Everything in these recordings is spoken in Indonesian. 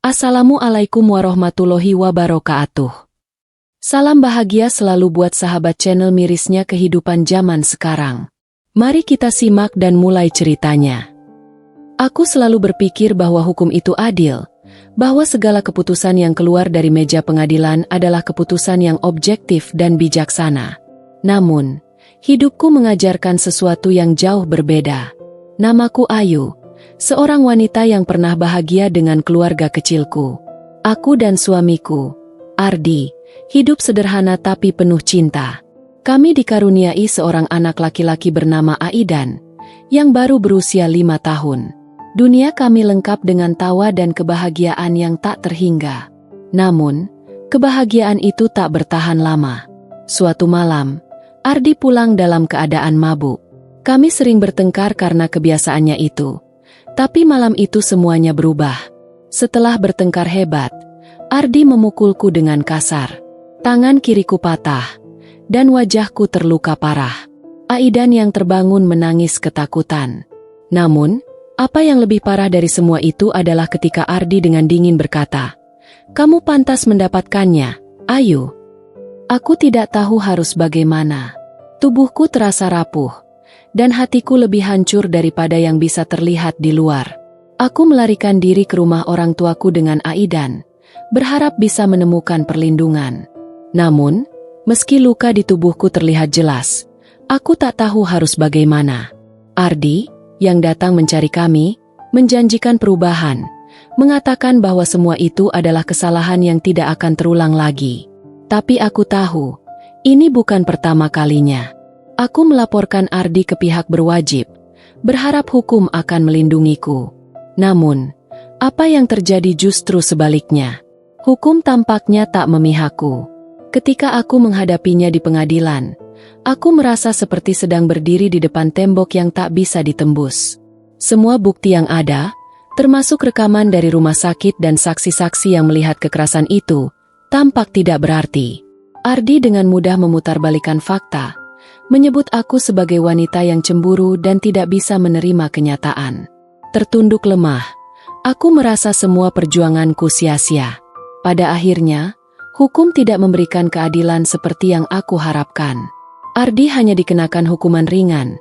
Assalamualaikum warahmatullahi wabarakatuh. Salam bahagia selalu buat sahabat channel mirisnya kehidupan zaman sekarang. Mari kita simak dan mulai ceritanya. Aku selalu berpikir bahwa hukum itu adil, bahwa segala keputusan yang keluar dari meja pengadilan adalah keputusan yang objektif dan bijaksana. Namun, hidupku mengajarkan sesuatu yang jauh berbeda. Namaku Ayu. Seorang wanita yang pernah bahagia dengan keluarga kecilku. Aku dan suamiku, Ardi, hidup sederhana tapi penuh cinta. Kami dikaruniai seorang anak laki-laki bernama Aidan, yang baru berusia 5 tahun. Dunia kami lengkap dengan tawa dan kebahagiaan yang tak terhingga. Namun, kebahagiaan itu tak bertahan lama. Suatu malam, Ardi pulang dalam keadaan mabuk. Kami sering bertengkar karena kebiasaannya itu. Tapi malam itu semuanya berubah. Setelah bertengkar hebat, Ardi memukulku dengan kasar. Tangan kiriku patah, dan wajahku terluka parah. Aidan yang terbangun menangis ketakutan. Namun, apa yang lebih parah dari semua itu adalah ketika Ardi dengan dingin berkata, "Kamu pantas mendapatkannya, Ayu." Aku tidak tahu harus bagaimana. Tubuhku terasa rapuh, dan hatiku lebih hancur daripada yang bisa terlihat di luar. Aku melarikan diri ke rumah orang tuaku dengan Aidan, berharap bisa menemukan perlindungan. Namun, meski luka di tubuhku terlihat jelas, aku tak tahu harus bagaimana. Ardi, yang datang mencari kami, menjanjikan perubahan, mengatakan bahwa semua itu adalah kesalahan yang tidak akan terulang lagi. Tapi aku tahu, ini bukan pertama kalinya. Aku melaporkan Ardi ke pihak berwajib, berharap hukum akan melindungiku. Namun, apa yang terjadi justru sebaliknya. Hukum tampaknya tak memihakku. Ketika aku menghadapinya di pengadilan, aku merasa seperti sedang berdiri di depan tembok yang tak bisa ditembus. Semua bukti yang ada, termasuk rekaman dari rumah sakit dan saksi-saksi yang melihat kekerasan itu, tampak tidak berarti. Ardi dengan mudah memutarbalikkan fakta, menyebut aku sebagai wanita yang cemburu dan tidak bisa menerima kenyataan. Tertunduk lemah, aku merasa semua perjuanganku sia-sia. Pada akhirnya, hukum tidak memberikan keadilan seperti yang aku harapkan. Ardi hanya dikenakan hukuman ringan,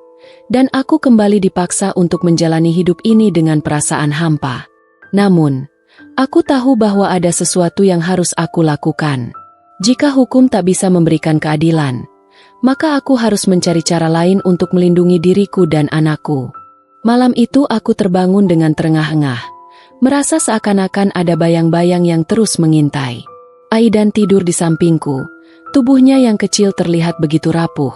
dan aku kembali dipaksa untuk menjalani hidup ini dengan perasaan hampa. Namun, aku tahu bahwa ada sesuatu yang harus aku lakukan. Jika hukum tak bisa memberikan keadilan, maka aku harus mencari cara lain untuk melindungi diriku dan anakku. Malam itu aku terbangun dengan terengah-engah, merasa seakan-akan ada bayang-bayang yang terus mengintai. Aidan tidur di sampingku, tubuhnya yang kecil terlihat begitu rapuh,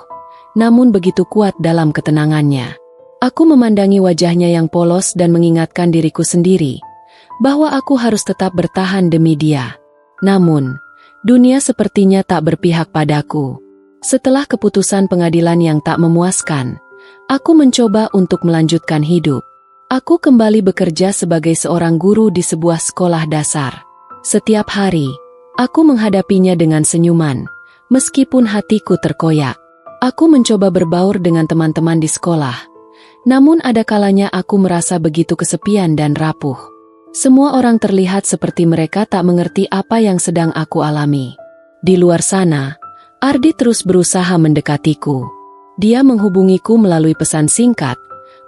namun begitu kuat dalam ketenangannya. Aku memandangi wajahnya yang polos dan mengingatkan diriku sendiri, bahwa aku harus tetap bertahan demi dia. Namun, dunia sepertinya tak berpihak padaku. Setelah keputusan pengadilan yang tak memuaskan, aku mencoba untuk melanjutkan hidup. Aku kembali bekerja sebagai seorang guru di sebuah sekolah dasar. Setiap hari, aku menghadapinya dengan senyuman, meskipun hatiku terkoyak. Aku mencoba berbaur dengan teman-teman di sekolah, namun ada kalanya aku merasa begitu kesepian dan rapuh. Semua orang terlihat seperti mereka tak mengerti apa yang sedang aku alami. Di luar sana, Ardi terus berusaha mendekatiku. Dia menghubungiku melalui pesan singkat,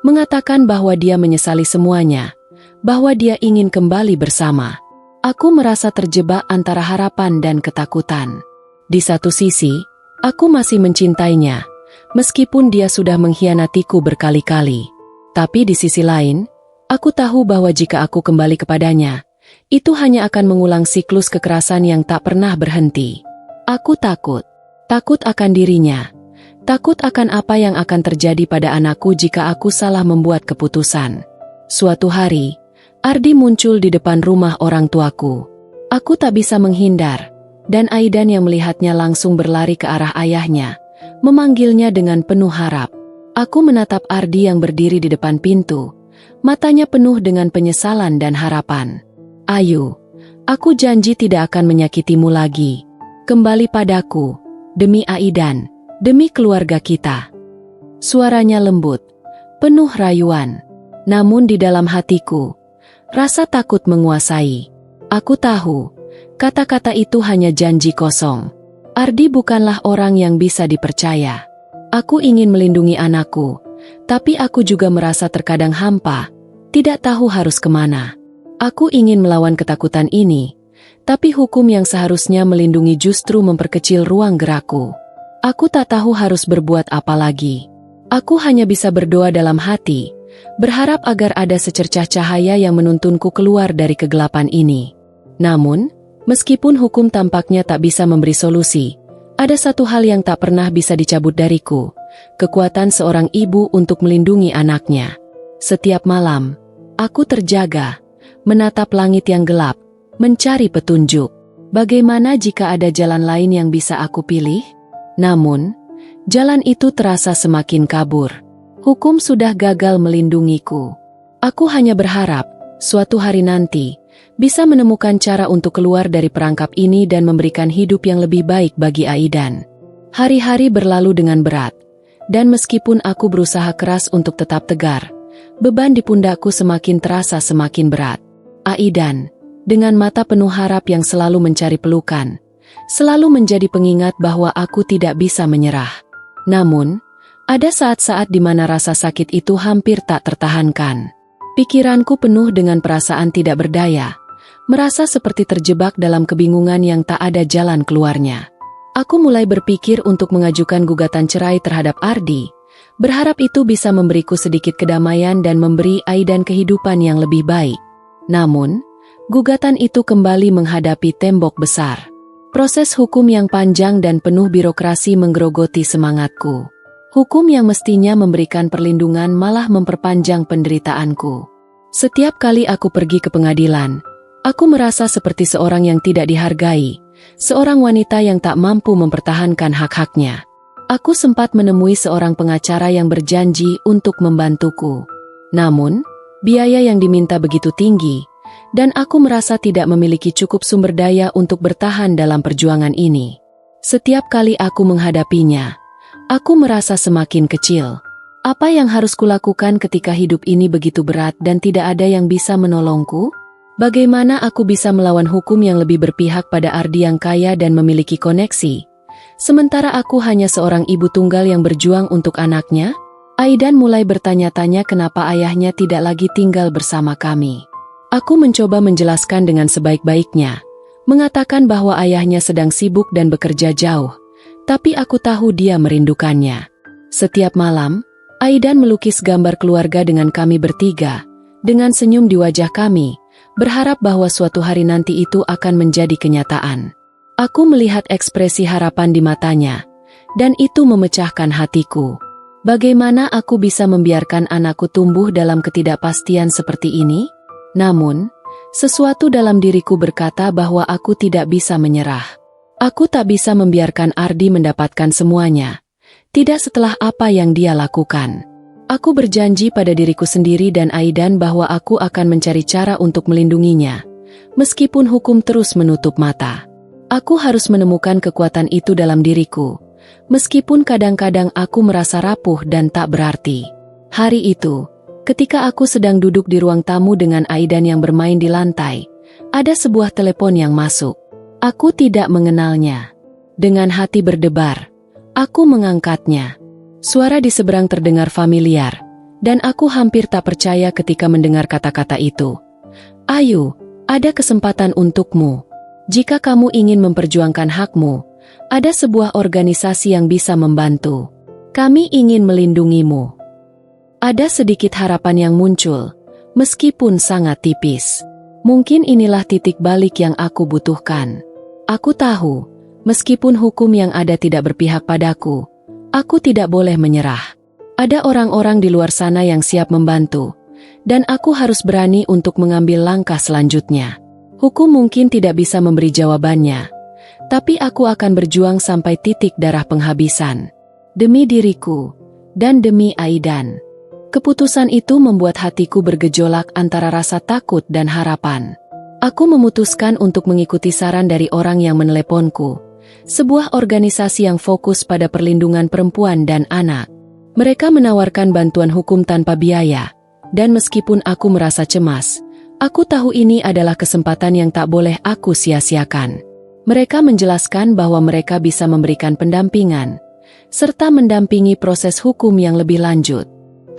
mengatakan bahwa dia menyesali semuanya, bahwa dia ingin kembali bersama. Aku merasa terjebak antara harapan dan ketakutan. Di satu sisi, aku masih mencintainya, meskipun dia sudah mengkhianatiku berkali-kali. Tapi di sisi lain, aku tahu bahwa jika aku kembali kepadanya, itu hanya akan mengulang siklus kekerasan yang tak pernah berhenti. Aku takut. Takut akan dirinya. Takut akan apa yang akan terjadi pada anakku jika aku salah membuat keputusan. Suatu hari, Ardi muncul di depan rumah orang tuaku. Aku tak bisa menghindar, dan Aidan yang melihatnya langsung berlari ke arah ayahnya, memanggilnya dengan penuh harap. Aku menatap Ardi yang berdiri di depan pintu, matanya penuh dengan penyesalan dan harapan. "Ayu, aku janji tidak akan menyakitimu lagi. Kembali padaku. Demi Aidan, demi keluarga kita." Suaranya lembut, penuh rayuan. Namun di dalam hatiku, rasa takut menguasai. Aku tahu, kata-kata itu hanya janji kosong. Ardi bukanlah orang yang bisa dipercaya. Aku ingin melindungi anakku, tapi aku juga merasa terkadang hampa, tidak tahu harus kemana. Aku ingin melawan ketakutan ini, tapi hukum yang seharusnya melindungi justru memperkecil ruang gerakku. Aku tak tahu harus berbuat apa lagi. Aku hanya bisa berdoa dalam hati, berharap agar ada secercah cahaya yang menuntunku keluar dari kegelapan ini. Namun, meskipun hukum tampaknya tak bisa memberi solusi, ada satu hal yang tak pernah bisa dicabut dariku, kekuatan seorang ibu untuk melindungi anaknya. Setiap malam, aku terjaga, menatap langit yang gelap, mencari petunjuk. Bagaimana jika ada jalan lain yang bisa aku pilih? Namun, jalan itu terasa semakin kabur. Hukum sudah gagal melindungiku. Aku hanya berharap, suatu hari nanti, bisa menemukan cara untuk keluar dari perangkap ini dan memberikan hidup yang lebih baik bagi Aidan. Hari-hari berlalu dengan berat, dan meskipun aku berusaha keras untuk tetap tegar, beban di pundakku semakin terasa semakin berat. Aidan, dengan mata penuh harap yang selalu mencari pelukan, selalu menjadi pengingat bahwa aku tidak bisa menyerah. Namun, ada saat-saat di mana rasa sakit itu hampir tak tertahankan. Pikiranku penuh dengan perasaan tidak berdaya, merasa seperti terjebak dalam kebingungan yang tak ada jalan keluarnya. Aku mulai berpikir untuk mengajukan gugatan cerai terhadap Ardi, berharap itu bisa memberiku sedikit kedamaian dan memberi Aidan kehidupan yang lebih baik. Namun, gugatan itu kembali menghadapi tembok besar. Proses hukum yang panjang dan penuh birokrasi menggerogoti semangatku. Hukum yang mestinya memberikan perlindungan malah memperpanjang penderitaanku. Setiap kali aku pergi ke pengadilan, aku merasa seperti seorang yang tidak dihargai, seorang wanita yang tak mampu mempertahankan hak-haknya. Aku sempat menemui seorang pengacara yang berjanji untuk membantuku. Namun, biaya yang diminta begitu tinggi, dan aku merasa tidak memiliki cukup sumber daya untuk bertahan dalam perjuangan ini. Setiap kali aku menghadapinya, aku merasa semakin kecil. Apa yang harus kulakukan ketika hidup ini begitu berat dan tidak ada yang bisa menolongku? Bagaimana aku bisa melawan hukum yang lebih berpihak pada Ardi yang kaya dan memiliki koneksi, sementara aku hanya seorang ibu tunggal yang berjuang untuk anaknya? Aidan mulai bertanya-tanya kenapa ayahnya tidak lagi tinggal bersama kami. Aku mencoba menjelaskan dengan sebaik-baiknya, mengatakan bahwa ayahnya sedang sibuk dan bekerja jauh, tapi aku tahu dia merindukannya. Setiap malam, Aidan melukis gambar keluarga dengan kami bertiga, dengan senyum di wajah kami, berharap bahwa suatu hari nanti itu akan menjadi kenyataan. Aku melihat ekspresi harapan di matanya, dan itu memecahkan hatiku. Bagaimana aku bisa membiarkan anakku tumbuh dalam ketidakpastian seperti ini? Namun, sesuatu dalam diriku berkata bahwa aku tidak bisa menyerah. Aku tak bisa membiarkan Ardi mendapatkan semuanya, tidak setelah apa yang dia lakukan. Aku berjanji pada diriku sendiri dan Aidan bahwa aku akan mencari cara untuk melindunginya, meskipun hukum terus menutup mata. Aku harus menemukan kekuatan itu dalam diriku, meskipun kadang-kadang aku merasa rapuh dan tak berarti. Hari itu, ketika aku sedang duduk di ruang tamu dengan Aidan yang bermain di lantai, ada sebuah telepon yang masuk. Aku tidak mengenalnya. Dengan hati berdebar, aku mengangkatnya. Suara di seberang terdengar familiar, dan aku hampir tak percaya ketika mendengar kata-kata itu. Ayu, ada kesempatan untukmu. Jika kamu ingin memperjuangkan hakmu, ada sebuah organisasi yang bisa membantu. Kami ingin melindungimu. Ada sedikit harapan yang muncul, meskipun sangat tipis. Mungkin inilah titik balik yang aku butuhkan. Aku tahu, meskipun hukum yang ada tidak berpihak padaku, aku tidak boleh menyerah. Ada orang-orang di luar sana yang siap membantu, dan aku harus berani untuk mengambil langkah selanjutnya. Hukum mungkin tidak bisa memberi jawabannya, tapi aku akan berjuang sampai titik darah penghabisan. Demi diriku, dan demi Aidan. Keputusan itu membuat hatiku bergejolak antara rasa takut dan harapan. Aku memutuskan untuk mengikuti saran dari orang yang meneleponku, sebuah organisasi yang fokus pada perlindungan perempuan dan anak. Mereka menawarkan bantuan hukum tanpa biaya, dan meskipun aku merasa cemas, Aku tahu ini adalah kesempatan yang tak boleh aku sia-siakan. Mereka menjelaskan bahwa mereka bisa memberikan pendampingan, serta mendampingi proses hukum yang lebih lanjut.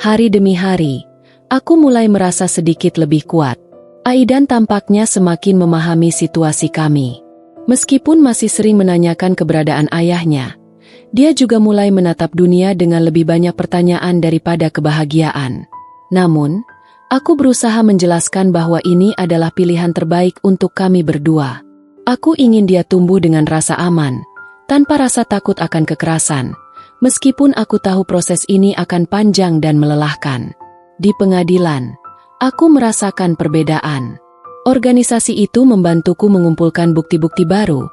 Hari demi hari, aku mulai merasa sedikit lebih kuat. Aidan tampaknya semakin memahami situasi kami. Meskipun masih sering menanyakan keberadaan ayahnya, dia juga mulai menatap dunia dengan lebih banyak pertanyaan daripada kebahagiaan. Namun, aku berusaha menjelaskan bahwa ini adalah pilihan terbaik untuk kami berdua. Aku ingin dia tumbuh dengan rasa aman, tanpa rasa takut akan kekerasan, meskipun aku tahu proses ini akan panjang dan melelahkan. Di pengadilan, aku merasakan perbedaan. Organisasi itu membantuku mengumpulkan bukti-bukti baru,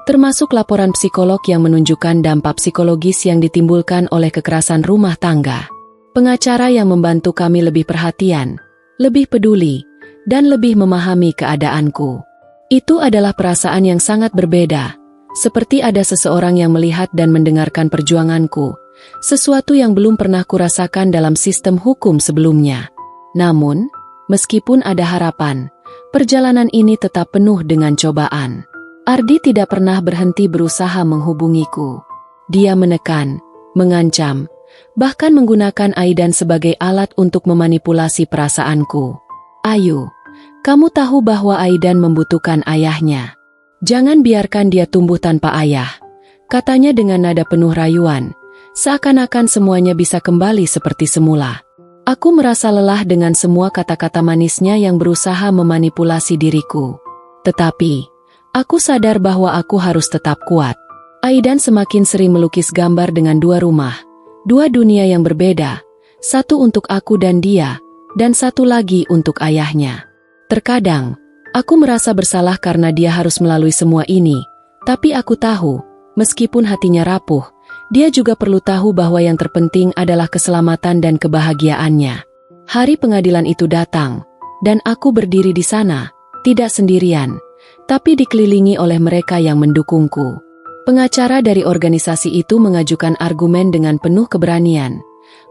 termasuk laporan psikolog yang menunjukkan dampak psikologis yang ditimbulkan oleh kekerasan rumah tangga. Pengacara yang membantu kami lebih perhatian, lebih peduli, dan lebih memahami keadaanku. Itu adalah perasaan yang sangat berbeda, seperti ada seseorang yang melihat dan mendengarkan perjuanganku, sesuatu yang belum pernah kurasakan dalam sistem hukum sebelumnya. Namun, meskipun ada harapan, perjalanan ini tetap penuh dengan cobaan. Ardi tidak pernah berhenti berusaha menghubungiku. Dia menekan, mengancam, bahkan menggunakan Aidan sebagai alat untuk memanipulasi perasaanku. Ayu, kamu tahu bahwa Aidan membutuhkan ayahnya. Jangan biarkan dia tumbuh tanpa ayah, katanya dengan nada penuh rayuan, seakan-akan semuanya bisa kembali seperti semula. Aku merasa lelah dengan semua kata-kata manisnya yang berusaha memanipulasi diriku. Tetapi, aku sadar bahwa aku harus tetap kuat. Aidan semakin sering melukis gambar dengan dua rumah, dua dunia yang berbeda, satu untuk aku dan dia, dan satu lagi untuk ayahnya. Terkadang, aku merasa bersalah karena dia harus melalui semua ini, tapi aku tahu, meskipun hatinya rapuh, dia juga perlu tahu bahwa yang terpenting adalah keselamatan dan kebahagiaannya. Hari pengadilan itu datang, dan aku berdiri di sana, tidak sendirian, tapi dikelilingi oleh mereka yang mendukungku. Pengacara dari organisasi itu mengajukan argumen dengan penuh keberanian,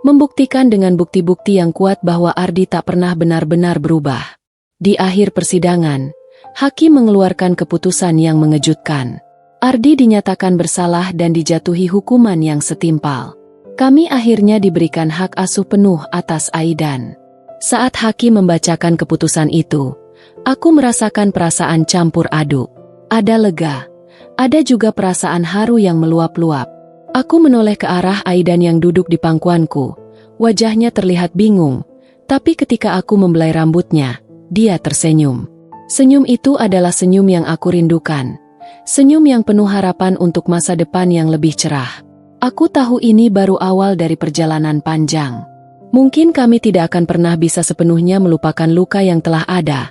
membuktikan dengan bukti-bukti yang kuat bahwa Ardi tak pernah benar-benar berubah. Di akhir persidangan, hakim mengeluarkan keputusan yang mengejutkan. Ardi dinyatakan bersalah dan dijatuhi hukuman yang setimpal. Kami akhirnya diberikan hak asuh penuh atas Aidan. Saat hakim membacakan keputusan itu, aku merasakan perasaan campur aduk. Ada lega, ada juga perasaan haru yang meluap-luap. Aku menoleh ke arah Aidan yang duduk di pangkuanku. Wajahnya terlihat bingung, tapi ketika aku membelai rambutnya, dia tersenyum. Senyum itu adalah senyum yang aku rindukan. Senyum yang penuh harapan untuk masa depan yang lebih cerah. Aku tahu ini baru awal dari perjalanan panjang. Mungkin kami tidak akan pernah bisa sepenuhnya melupakan luka yang telah ada,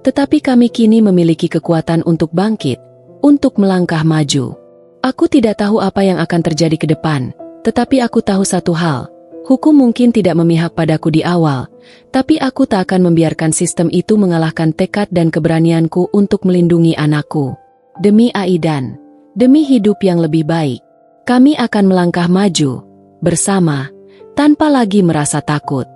tetapi kami kini memiliki kekuatan untuk bangkit, untuk melangkah maju. Aku tidak tahu apa yang akan terjadi ke depan, tetapi aku tahu satu hal. Hukum mungkin tidak memihak padaku di awal, tapi aku tak akan membiarkan sistem itu mengalahkan tekad dan keberanianku untuk melindungi anakku. Demi Aidan, demi hidup yang lebih baik, kami akan melangkah maju, bersama, tanpa lagi merasa takut.